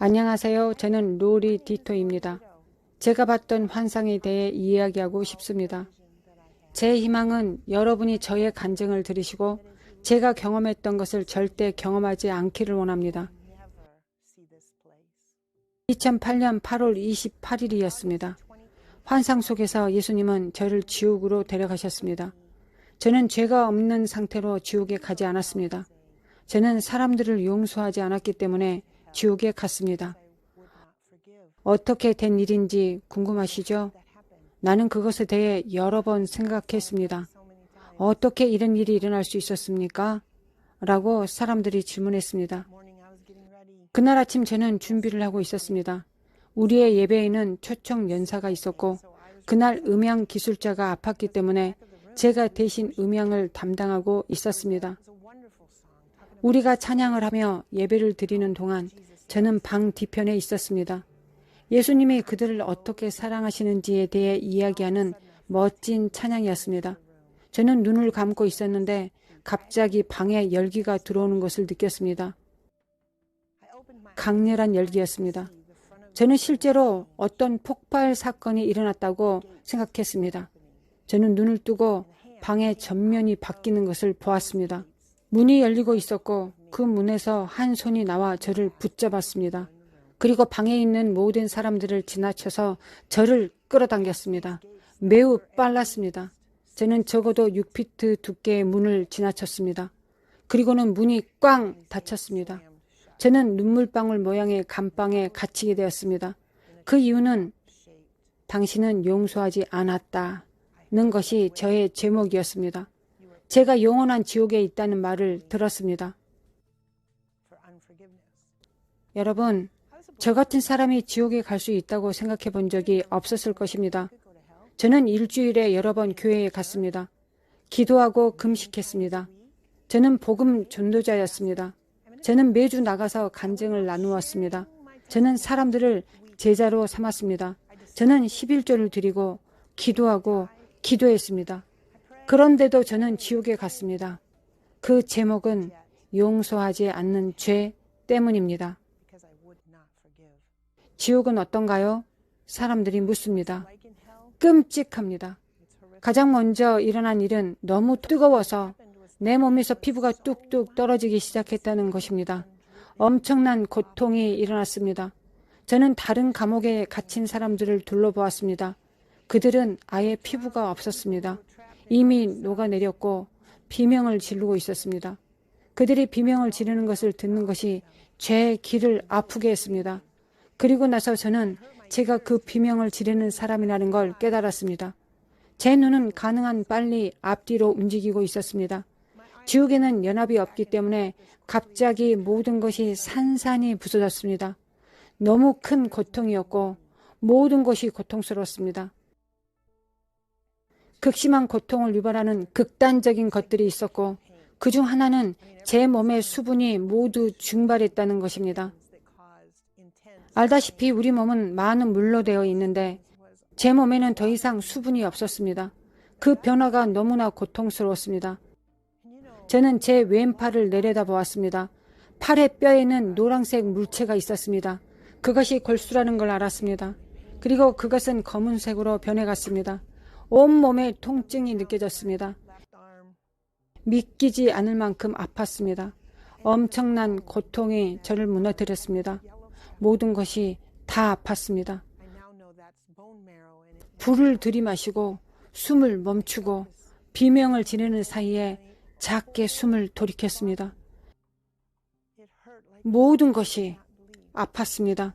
안녕하세요. 저는 로리 디토입니다. 제가 봤던 환상에 대해 이야기하고 싶습니다. 제 희망은 여러분이 저의 간증을 들으시고 제가 경험했던 것을 절대 경험하지 않기를 원합니다. 2008년 8월 28일이었습니다. 환상 속에서 예수님은 저를 지옥으로 데려가셨습니다. 저는 죄가 없는 상태로 지옥에 가지 않았습니다. 저는 사람들을 용서하지 않았기 때문에 지옥에 갔습니다. 어떻게 된 일인지 궁금하시죠? 나는 그것에 대해 여러 번 생각했습니다. 어떻게 이런 일이 일어날 수 있었습니까? 라고 사람들이 질문했습니다. 그날 아침 저는 준비를 하고 있었습니다. 우리의 예배에는 초청 연사가 있었고 그날 음향 기술자가 아팠기 때문에 제가 대신 음향을 담당하고 있었습니다. 우리가 찬양을 하며 예배를 드리는 동안 저는 방 뒤편에 있었습니다. 예수님이 그들을 어떻게 사랑하시는지에 대해 이야기하는 멋진 찬양이었습니다. 저는 눈을 감고 있었는데 갑자기 방에 열기가 들어오는 것을 느꼈습니다. 강렬한 열기였습니다. 저는 실제로 어떤 폭발 사건이 일어났다고 생각했습니다. 저는 눈을 뜨고 방의 전면이 바뀌는 것을 보았습니다. 문이 열리고 있었고 그 문에서 한 손이 나와 저를 붙잡았습니다. 그리고 방에 있는 모든 사람들을 지나쳐서 저를 끌어당겼습니다. 매우 빨랐습니다. 저는 적어도 6피트 두께의 문을 지나쳤습니다. 그리고는 문이 꽝 닫혔습니다. 저는 눈물방울 모양의 감방에 갇히게 되었습니다. 그 이유는 당신은 용서하지 않았다는 것이 저의 제목이었습니다. 제가 영원한 지옥에 있다는 말을 들었습니다. 여러분, 저 같은 사람이 지옥에 갈 수 있다고 생각해 본 적이 없었을 것입니다. 저는 일주일에 여러 번 교회에 갔습니다. 기도하고 금식했습니다. 저는 복음 전도자였습니다. 저는 매주 나가서 간증을 나누었습니다. 저는 사람들을 제자로 삼았습니다. 저는 11조를 드리고 기도하고 기도했습니다. 그런데도 저는 지옥에 갔습니다. 그 제목은 용서하지 않는 죄 때문입니다. 지옥은 어떤가요? 사람들이 묻습니다. 끔찍합니다. 가장 먼저 일어난 일은 너무 뜨거워서 내 몸에서 피부가 뚝뚝 떨어지기 시작했다는 것입니다. 엄청난 고통이 일어났습니다. 저는 다른 감옥에 갇힌 사람들을 둘러보았습니다. 그들은 아예 피부가 없었습니다. 이미 녹아내렸고 비명을 지르고 있었습니다. 그들이 비명을 지르는 것을 듣는 것이 제 귀를 아프게 했습니다. 그리고 나서 저는 제가 그 비명을 지르는 사람이라는 걸 깨달았습니다. 제 눈은 가능한 빨리 앞뒤로 움직이고 있었습니다. 지옥에는 연합이 없기 때문에 갑자기 모든 것이 산산이 부서졌습니다. 너무 큰 고통이었고 모든 것이 고통스러웠습니다. 극심한 고통을 유발하는 극단적인 것들이 있었고 그중 하나는 제 몸의 수분이 모두 증발했다는 것입니다. 알다시피 우리 몸은 많은 물로 되어 있는데 제 몸에는 더 이상 수분이 없었습니다. 그 변화가 너무나 고통스러웠습니다. 저는 제 왼팔을 내려다보았습니다. 팔의 뼈에는 노란색 물체가 있었습니다. 그것이 골수라는 걸 알았습니다. 그리고 그것은 검은색으로 변해갔습니다. 온몸에 통증이 느껴졌습니다. 믿기지 않을 만큼 아팠습니다. 엄청난 고통이 저를 무너뜨렸습니다. 모든 것이 다 아팠습니다. 불을 들이마시고 숨을 멈추고 비명을 지르는 사이에 작게 숨을 돌이켰습니다. 모든 것이 아팠습니다.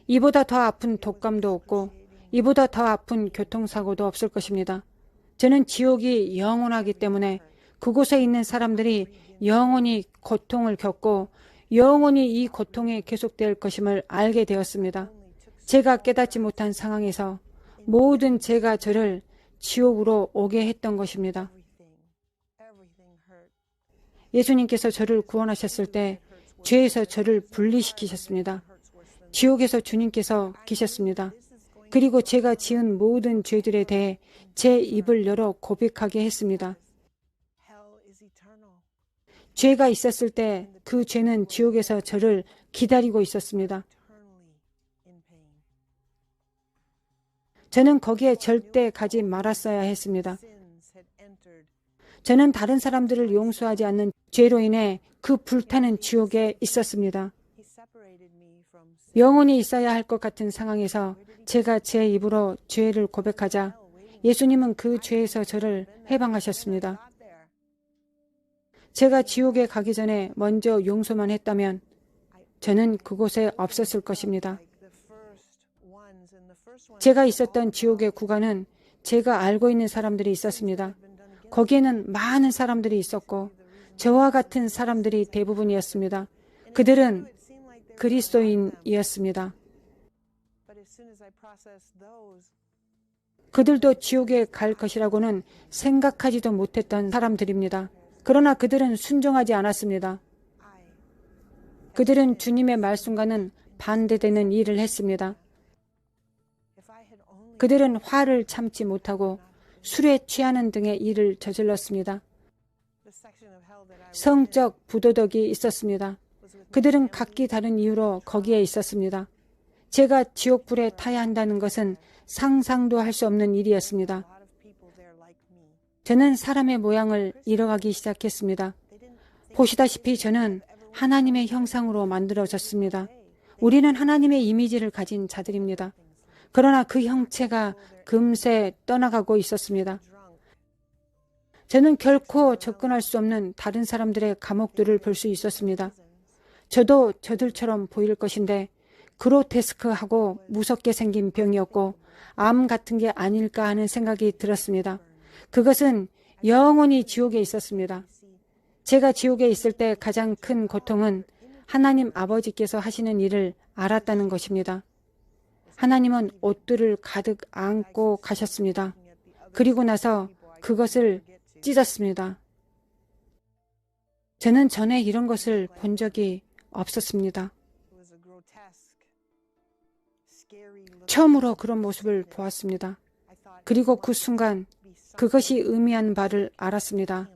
이보다 더 아픈 독감도 없고 이보다 더 아픈 교통사고도 없을 것입니다. 저는 지옥이 영원하기 때문에 그곳에 있는 사람들이 영원히 고통을 겪고 영원히 이 고통에 계속될 것임을 알게 되었습니다. 제가 깨닫지 못한 상황에서 모든 죄가 저를 지옥으로 오게 했던 것입니다. 예수님께서 저를 구원하셨을 때 죄에서 저를 분리시키셨습니다. 지옥에서 주님께서 계셨습니다. 그리고 제가 지은 모든 죄들에 대해 제 입을 열어 고백하게 했습니다. 죄가 있었을 때 그 죄는 지옥에서 저를 기다리고 있었습니다. 저는 거기에 절대 가지 말았어야 했습니다. 저는 다른 사람들을 용서하지 않는 죄로 인해 그 불타는 지옥에 있었습니다. 영혼이 있어야 할 것 같은 상황에서 제가 제 입으로 죄를 고백하자 예수님은 그 죄에서 저를 해방하셨습니다. 제가 지옥에 가기 전에 먼저 용서만 했다면 저는 그곳에 없었을 것입니다. 제가 있었던 지옥의 구간은 제가 알고 있는 사람들이 있었습니다. 거기에는 많은 사람들이 있었고 저와 같은 사람들이 대부분이었습니다. 그들은 그리스도인이었습니다. 그들도 지옥에 갈 것이라고는 생각하지도 못했던 사람들입니다. 그러나 그들은 순종하지 않았습니다. 그들은 주님의 말씀과는 반대되는 일을 했습니다. 그들은 화를 참지 못하고 술에 취하는 등의 일을 저질렀습니다. 성적 부도덕이 있었습니다. 그들은 각기 다른 이유로 거기에 있었습니다. 제가 지옥불에 타야 한다는 것은 상상도 할 수 없는 일이었습니다. 저는 사람의 모양을 잃어가기 시작했습니다. 보시다시피 저는 하나님의 형상으로 만들어졌습니다. 우리는 하나님의 이미지를 가진 자들입니다. 그러나 그 형체가 금세 떠나가고 있었습니다. 저는 결코 접근할 수 없는 다른 사람들의 감옥들을 볼 수 있었습니다. 저도 저들처럼 보일 것인데 그로테스크하고 무섭게 생긴 병이었고 암 같은 게 아닐까 하는 생각이 들었습니다. 그것은 영원히 지옥에 있었습니다. 제가 지옥에 있을 때 가장 큰 고통은 하나님 아버지께서 하시는 일을 알았다는 것입니다. 하나님은 옷들을 가득 안고 가셨습니다. 그리고 나서 그것을 찢었습니다. 저는 전에 이런 것을 본 적이 없었습니다. 처음으로 그런 모습을 보았습니다. 그리고 그 순간 그것이 의미한 바를 알았습니다.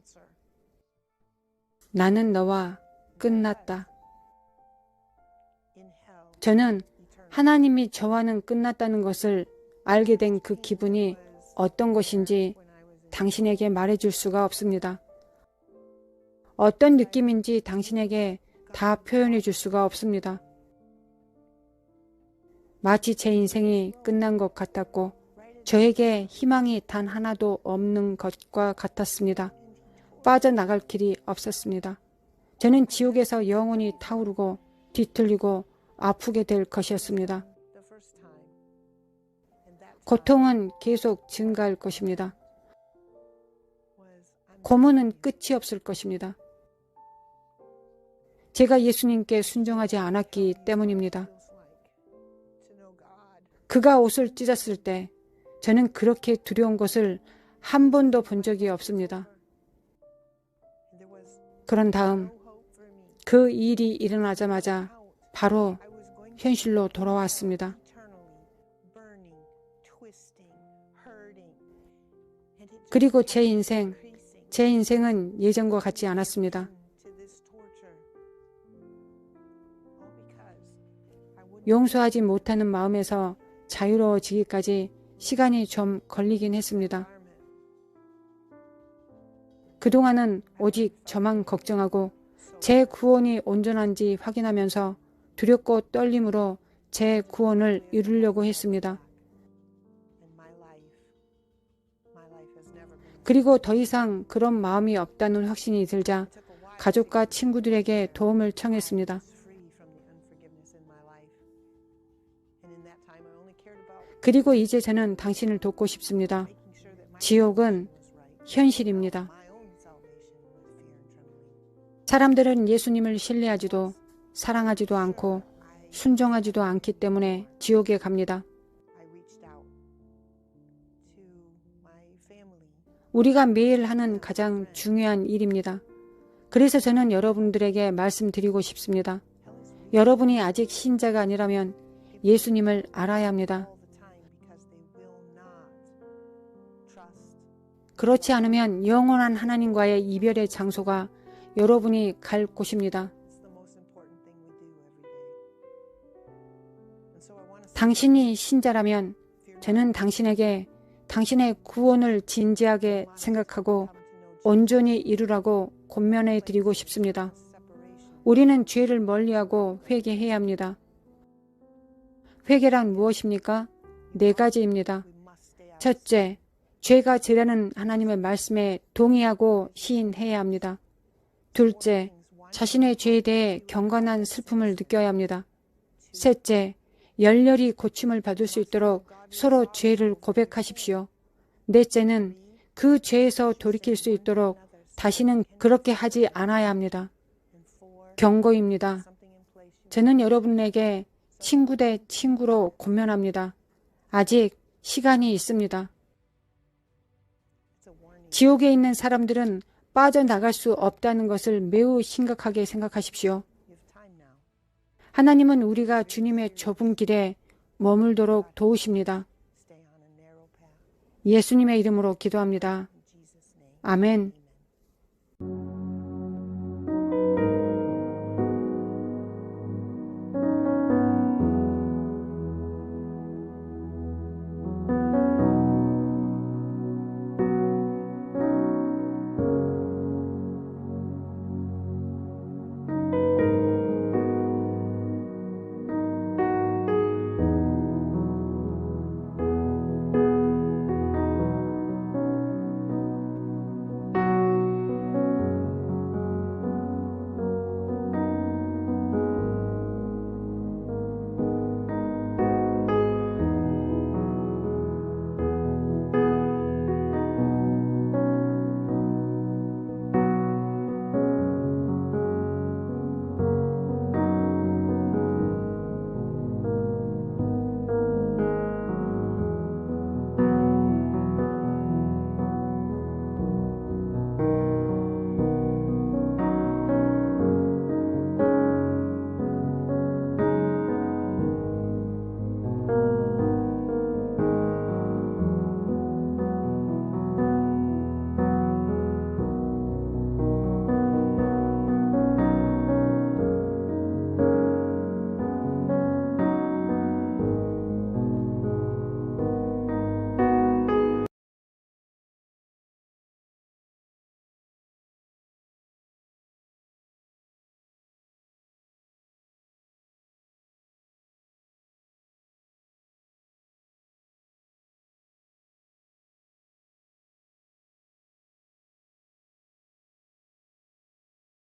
나는 너와 끝났다. 저는 하나님이 저와는 끝났다는 것을 알게 된 그 기분이 어떤 것인지 당신에게 말해줄 수가 없습니다. 어떤 느낌인지 당신에게 다 표현해 줄 수가 없습니다. 마치 제 인생이 끝난 것 같았고 저에게 희망이 단 하나도 없는 것과 같았습니다. 빠져나갈 길이 없었습니다. 저는 지옥에서 영원히 타오르고 뒤틀리고 아프게 될 것이었습니다. 고통은 계속 증가할 것입니다. 고문은 끝이 없을 것입니다. 제가 예수님께 순종하지 않았기 때문입니다. 그가 옷을 찢었을 때 저는 그렇게 두려운 것을 한 번도 본 적이 없습니다. 그런 다음 그 일이 일어나자마자 바로 현실로 돌아왔습니다. 그리고 제 인생은 예전과 같지 않았습니다. 용서하지 못하는 마음에서 자유로워지기까지 시간이 좀 걸리긴 했습니다. 그동안은 오직 저만 걱정하고 제 구원이 온전한지 확인하면서 두렵고 떨림으로 제 구원을 이루려고 했습니다. 그리고 더 이상 그런 마음이 없다는 확신이 들자 가족과 친구들에게 도움을 청했습니다. 그리고 이제 저는 당신을 돕고 싶습니다. 지옥은 현실입니다. 사람들은 예수님을 신뢰하지도 사랑하지도 않고 순종하지도 않기 때문에 지옥에 갑니다. 우리가 매일 하는 가장 중요한 일입니다. 그래서 저는 여러분들에게 말씀드리고 싶습니다. 여러분이 아직 신자가 아니라면 예수님을 알아야 합니다. 그렇지 않으면 영원한 하나님과의 이별의 장소가 여러분이 갈 곳입니다. 당신이 신자라면 저는 당신에게 당신의 구원을 진지하게 생각하고 온전히 이루라고 권면해 드리고 싶습니다. 우리는 죄를 멀리하고 회개해야 합니다. 회개란 무엇입니까? 4가지입니다. 첫째, 죄가 죄라는 하나님의 말씀에 동의하고 시인해야 합니다. 둘째, 자신의 죄에 대해 경건한 슬픔을 느껴야 합니다. 셋째, 열렬히 고침을 받을 수 있도록 서로 죄를 고백하십시오. 넷째는 그 죄에서 돌이킬 수 있도록 다시는 그렇게 하지 않아야 합니다. 경고입니다. 저는 여러분에게 친구 대 친구로 권면합니다. 아직 시간이 있습니다. 지옥에 있는 사람들은 빠져나갈 수 없다는 것을 매우 심각하게 생각하십시오. 하나님은 우리가 주님의 좁은 길에 머물도록 도우십니다. 예수님의 이름으로 기도합니다. 아멘.